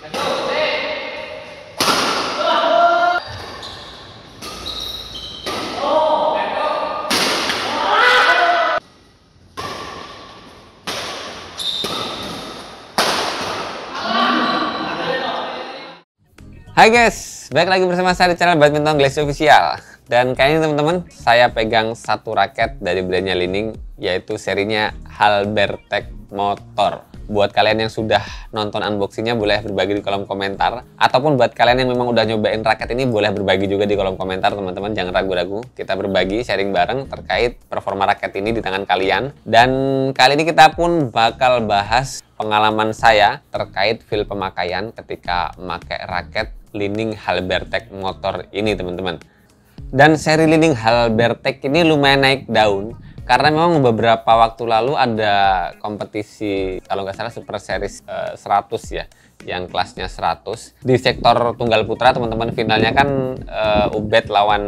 Hai guys, balik lagi bersama saya di channel Badminton Glassy Official. Dan kali ini teman-teman, saya pegang satu raket dari brandnya Li-Ning, yaitu serinya Halbertech Motor. Buat kalian yang sudah nonton unboxingnya boleh berbagi di kolom komentar. Ataupun buat kalian yang memang udah nyobain raket ini boleh berbagi juga di kolom komentar teman-teman. Jangan ragu-ragu, kita berbagi, sharing bareng terkait performa raket ini di tangan kalian. Dan kali ini kita pun bakal bahas pengalaman saya terkait feel pemakaian ketika memakai raket Li-Ning Halbertech Motor ini teman-teman. Dan seri Li-Ning Halbertech ini lumayan naik daun karena memang beberapa waktu lalu ada kompetisi kalau nggak salah Super Series 100 ya, yang kelasnya 100 di sektor tunggal putra teman-teman. Finalnya kan Ubed lawan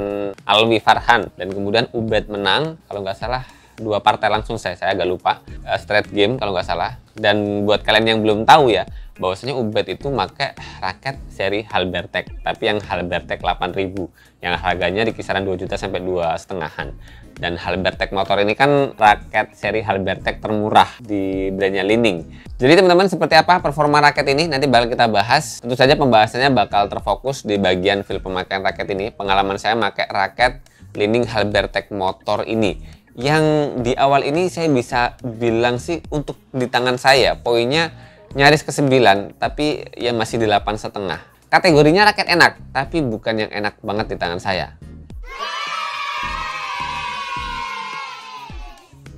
Alwi Farhan dan kemudian Ubed menang kalau nggak salah 2 partai langsung, saya agak lupa, straight game kalau nggak salah. Dan buat kalian yang belum tahu ya, bahwasanya Ubed itu pakai raket seri Halbertech, tapi yang Halbertech 8000 yang harganya di kisaran 2 juta sampai 2,5-an. Dan Halbertech Motor ini kan raket seri Halbertech termurah di brandnya Li-Ning. Jadi teman-teman, seperti apa performa raket ini nanti bakal kita bahas. Tentu saja pembahasannya bakal terfokus di bagian feel pemakaian raket ini, pengalaman saya pakai raket Li-Ning Halbertech Motor ini. Yang di awal ini saya bisa bilang sih untuk di tangan saya poinnya nyaris ke 9, tapi ya masih di 8,5. Kategorinya raket enak, tapi bukan yang enak banget di tangan saya.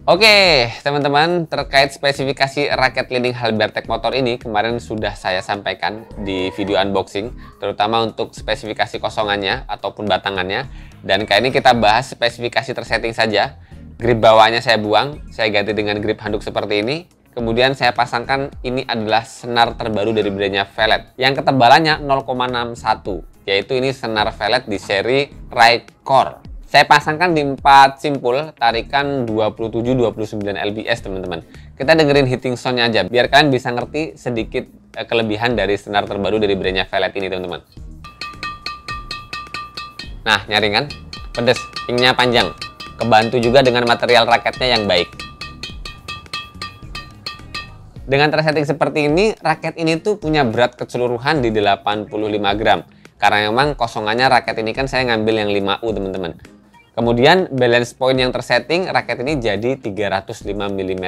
Oke teman-teman, terkait spesifikasi raket Li-Ning Halbertech Motor ini kemarin sudah saya sampaikan di video unboxing, terutama untuk spesifikasi kosongannya ataupun batangannya. Dan kali ini kita bahas spesifikasi tersetting saja. Grip bawahnya saya buang, saya ganti dengan grip handuk seperti ini. Kemudian saya pasangkan, ini adalah senar terbaru dari brandnya Vellet yang ketebalannya 0,61, yaitu ini senar Vellet di seri Ride-Core. Saya pasangkan di 4 simpul, tarikan 27-29 lbs teman-teman. Kita dengerin hitting sound-nya aja, biar kalian bisa ngerti sedikit kelebihan dari senar terbaru dari brandnya Vellet ini teman-teman. Nah, nyaring kan? Pedes, pingnya panjang. Kebantu juga dengan material raketnya yang baik. Dengan tersetting seperti ini, raket ini tuh punya berat keseluruhan di 85 gram. Karena memang kosongannya raket ini kan saya ngambil yang 5U teman-teman. Kemudian balance point yang tersetting, raket ini jadi 305 mm.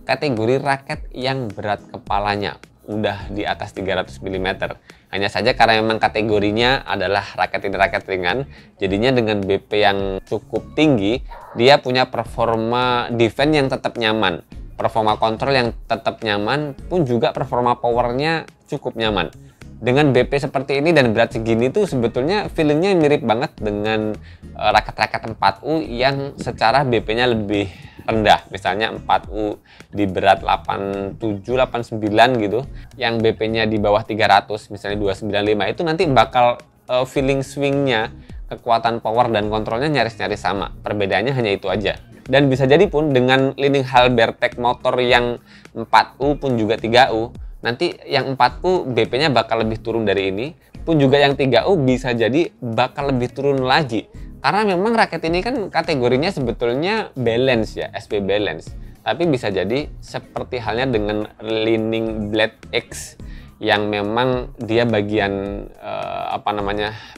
Kategori raket yang berat kepalanya udah di atas 300 mm. Hanya saja karena memang kategorinya adalah raket ini raket ringan, jadinya dengan BP yang cukup tinggi, dia punya performa defense yang tetap nyaman, performa kontrol yang tetap nyaman, pun juga performa powernya cukup nyaman. Dengan BP seperti ini dan berat segini tuh sebetulnya feelingnya mirip banget dengan raket-raket 4U yang secara BP-nya lebih rendah, misalnya 4U di berat 87, 89 gitu, yang BP-nya di bawah 300, misalnya 295, itu nanti bakal feeling swing-nya, kekuatan power dan kontrolnya nyaris-nyaris sama. Perbedaannya hanya itu aja. Dan bisa jadi pun dengan Li-Ning Halbertech Motor yang 4U pun juga 3U, nanti yang 4U BP-nya bakal lebih turun dari ini, pun juga yang 3U bisa jadi bakal lebih turun lagi. Karena memang raket ini kan kategorinya sebetulnya balance ya, SP balance. Tapi bisa jadi seperti halnya dengan Li-Ning Blade X yang memang dia bagian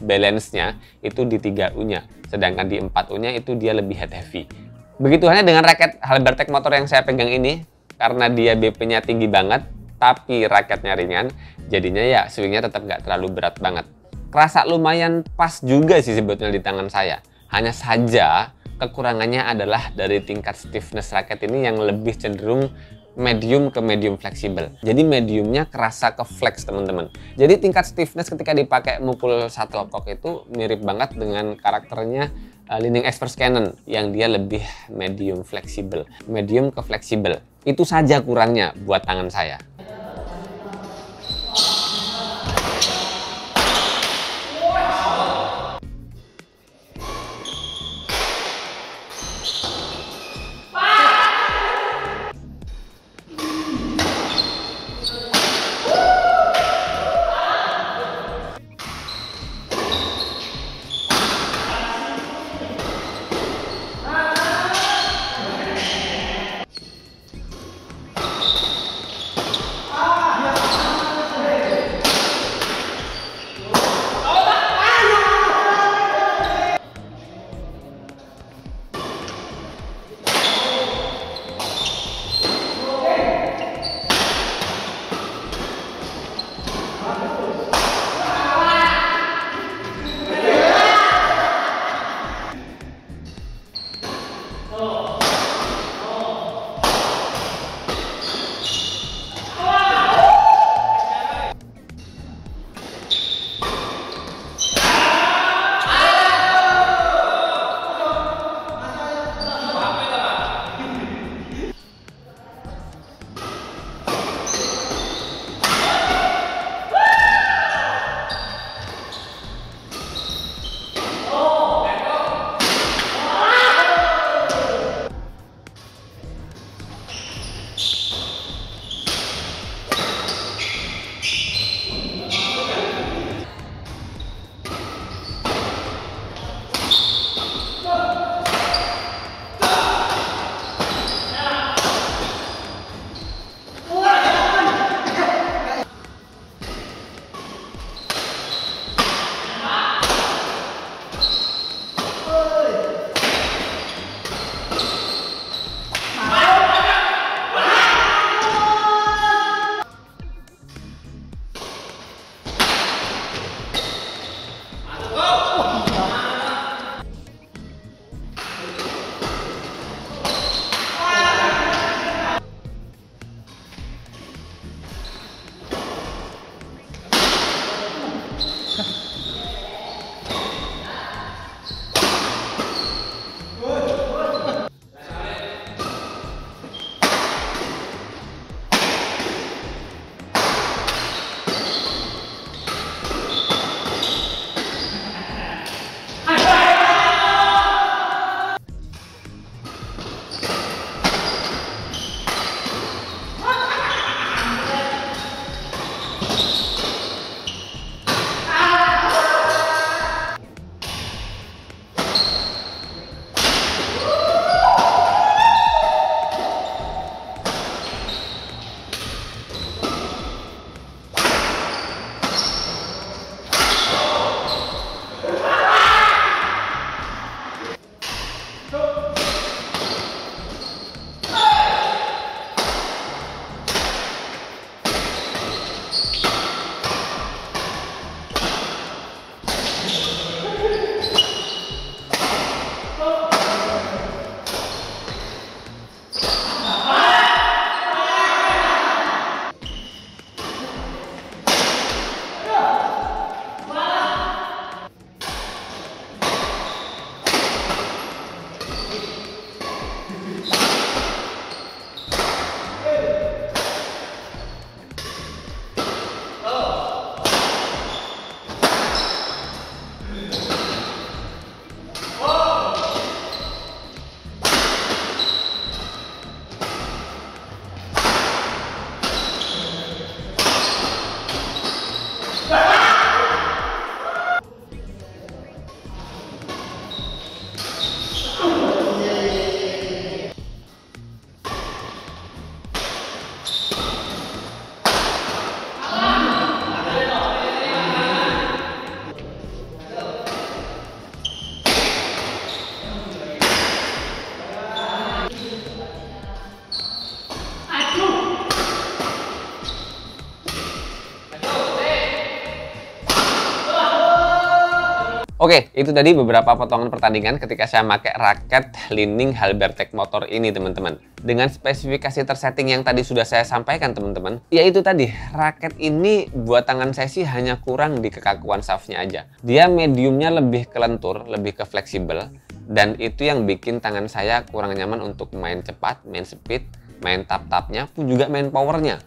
balance-nya itu di 3U-nya. Sedangkan di 4U-nya itu dia lebih head heavy. Begitu halnya dengan raket Halbertech Motor yang saya pegang ini, karena dia BP-nya tinggi banget, tapi raketnya ringan, jadinya ya swingnya tetap nggak terlalu berat banget. Kerasa lumayan pas juga sih sebetulnya di tangan saya. Hanya saja kekurangannya adalah dari tingkat stiffness raket ini yang lebih cenderung medium ke medium fleksibel. Jadi mediumnya kerasa ke flex teman-teman. Jadi tingkat stiffness ketika dipakai mukul shuttlecock itu mirip banget dengan karakternya Li-Ning Express Cannon yang dia lebih medium fleksibel, medium ke fleksibel. Itu saja kurangnya buat tangan saya. Oke, itu tadi beberapa potongan pertandingan ketika saya pakai raket Li-Ning Halbertech Motor ini, teman-teman. Dengan spesifikasi tersetting yang tadi sudah saya sampaikan, teman-teman, yaitu tadi, raket ini buat tangan saya sih hanya kurang di kekakuan shaftnya aja. Dia mediumnya lebih ke lentur, lebih ke fleksibel, dan itu yang bikin tangan saya kurang nyaman untuk main cepat, main speed, main tap-tapnya, pun juga main powernya.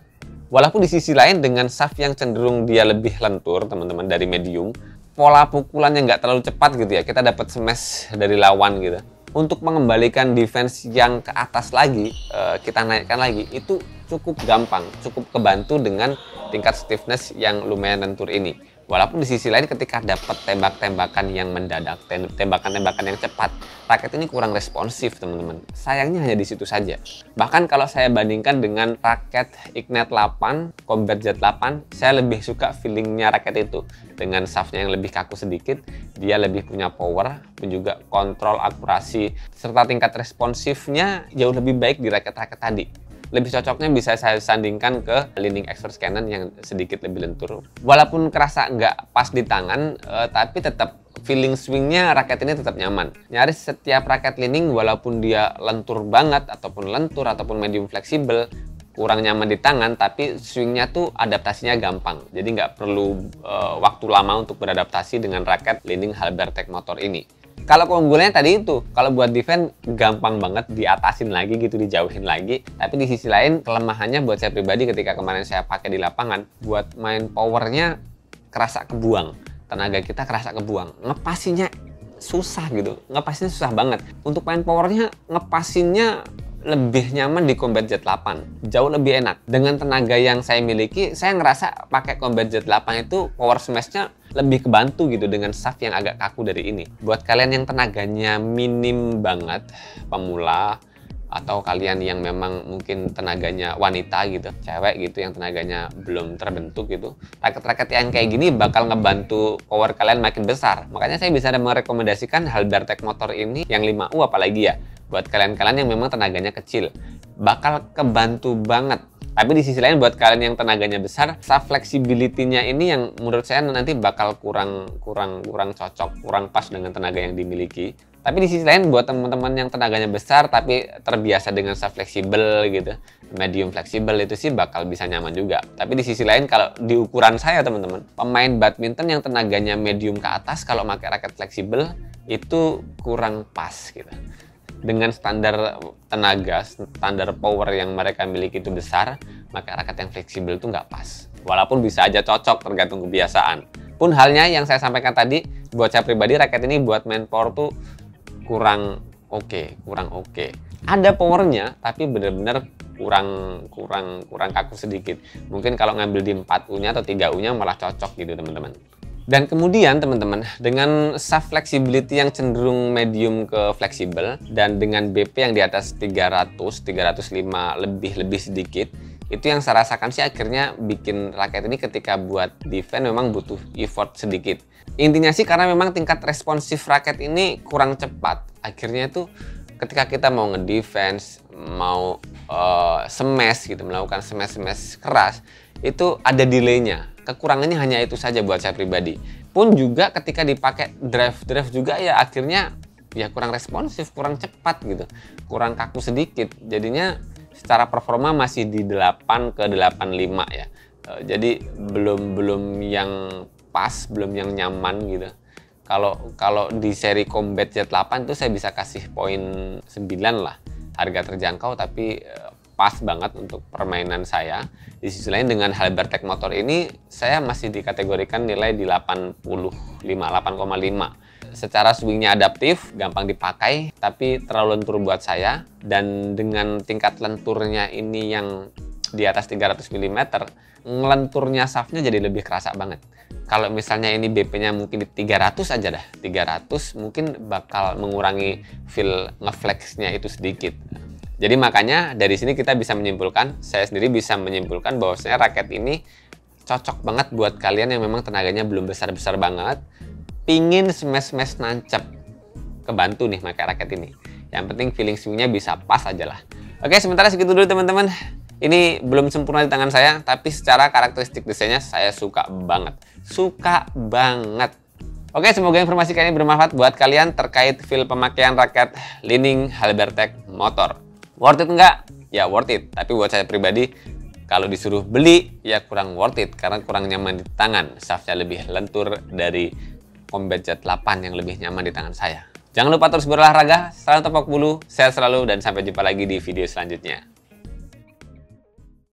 Walaupun di sisi lain dengan shaft yang cenderung dia lebih lentur, teman-teman, dari medium, pola pukulannya nggak terlalu cepat gitu ya, kita dapat smash dari lawan gitu. Untuk mengembalikan defense yang ke atas lagi, kita naikkan lagi, itu cukup gampang, cukup kebantu dengan tingkat stiffness yang lumayan lentur ini. Walaupun di sisi lain ketika dapat tembak-tembakan yang mendadak, tembakan-tembakan yang cepat, raket ini kurang responsif, teman-teman. Sayangnya hanya di situ saja. Bahkan kalau saya bandingkan dengan raket Ignite 8, Combat Jet 8, saya lebih suka feelingnya raket itu. Dengan shaftnya yang lebih kaku sedikit, dia lebih punya power, pun juga kontrol akurasi, serta tingkat responsifnya jauh lebih baik di raket-raket tadi. Lebih cocoknya bisa saya sandingkan ke Li-Ning X-Force Cannon yang sedikit lebih lentur. Walaupun kerasa nggak pas di tangan, tapi tetap feeling swingnya raket ini tetap nyaman. Nyaris setiap raket Li-Ning walaupun dia lentur banget, ataupun lentur, ataupun medium fleksibel, kurang nyaman di tangan, tapi swingnya tuh adaptasinya gampang. Jadi nggak perlu waktu lama untuk beradaptasi dengan raket Li-Ning Halbertech Motor ini. Kalau keunggulannya tadi itu, kalau buat defense gampang banget diatasin lagi gitu, dijauhin lagi. Tapi di sisi lain kelemahannya buat saya pribadi ketika kemarin saya pakai di lapangan, buat main powernya kerasa kebuang, tenaga kita kerasa kebuang, ngepasinya susah gitu, ngepasinya susah banget. Untuk main powernya ngepasinnya lebih nyaman di Combat Jet 8, jauh lebih enak. Dengan tenaga yang saya miliki, saya ngerasa pakai Combat Jet 8 itu power smash-nya lebih kebantu gitu dengan shaft yang agak kaku dari ini. Buat kalian yang tenaganya minim banget, pemula, atau kalian yang memang mungkin tenaganya wanita gitu, cewek gitu yang tenaganya belum terbentuk gitu, raket-raket yang kayak gini bakal ngebantu power kalian makin besar. Makanya saya bisa merekomendasikan Halbertech Motor ini yang 5U apalagi ya. Buat kalian-kalian yang memang tenaganya kecil, bakal kebantu banget. Tapi di sisi lain buat kalian yang tenaganya besar, shaft flexibility-nya ini yang menurut saya nanti bakal kurang cocok, kurang pas dengan tenaga yang dimiliki. Tapi di sisi lain buat teman-teman yang tenaganya besar tapi terbiasa dengan shaft fleksibel gitu, medium fleksibel, itu sih bakal bisa nyaman juga. Tapi di sisi lain kalau di ukuran saya teman-teman, pemain badminton yang tenaganya medium ke atas kalau pakai raket fleksibel itu kurang pas gitu. Dengan standar tenaga, standar power yang mereka miliki itu besar, maka raket yang fleksibel itu nggak pas. Walaupun bisa aja cocok tergantung kebiasaan. Pun halnya yang saya sampaikan tadi, buat saya pribadi raket ini buat main power tuh kurang oke. Ada powernya, tapi bener-bener kurang kaku sedikit. Mungkin kalau ngambil di 4U-nya atau 3U-nya malah cocok gitu teman-teman. Dan kemudian teman-teman, dengan shaft flexibility yang cenderung medium ke fleksibel dan dengan BP yang di atas 305 lebih sedikit, itu yang saya rasakan sih akhirnya bikin raket ini ketika buat defense memang butuh effort sedikit. Intinya sih karena memang tingkat responsif raket ini kurang cepat. Akhirnya itu ketika kita mau ngedefense, mau smash gitu, melakukan smash keras, itu ada delaynya. Kekurangannya hanya itu saja buat saya pribadi. Pun juga ketika dipakai drive juga ya akhirnya ya kurang responsif, kurang cepat gitu, kurang kaku sedikit. Jadinya secara performa masih di 8 ke 85 ya. Jadi belum yang pas, belum yang nyaman gitu. Kalau di seri Combat Jet 8 itu saya bisa kasih poin 9 lah. Harga terjangkau tapi pas banget untuk permainan saya. Di sisi lain dengan Halbertech Motor ini saya masih dikategorikan nilai di 8,5. Secara swingnya adaptif, gampang dipakai, tapi terlalu lentur buat saya. Dan dengan tingkat lenturnya ini yang di atas 300 mm, ngelenturnya shaftnya jadi lebih kerasa banget. Kalau misalnya ini BP-nya mungkin di 300 aja dah, 300 mungkin bakal mengurangi feel ngeflexnya itu sedikit. Jadi makanya dari sini kita bisa menyimpulkan, saya sendiri bisa menyimpulkan bahwasanya raket ini cocok banget buat kalian yang memang tenaganya belum besar-besar banget, pingin smash nancep, kebantu nih pakai raket ini. Yang penting feeling swingnya bisa pas aja lah. Oke, sementara segitu dulu teman-teman. Ini belum sempurna di tangan saya, tapi secara karakteristik desainnya saya suka banget. Suka banget. Oke, semoga informasi kali ini bermanfaat buat kalian terkait feel pemakaian raket Li-Ning Halbertech motor. Worth it enggak? Ya worth it. Tapi buat saya pribadi, kalau disuruh beli, ya kurang worth it. Karena kurang nyaman di tangan. Shaftnya lebih lentur dari Combat Jet 8 yang lebih nyaman di tangan saya. Jangan lupa terus berolahraga, selalu tepok bulu, sehat selalu, dan sampai jumpa lagi di video selanjutnya.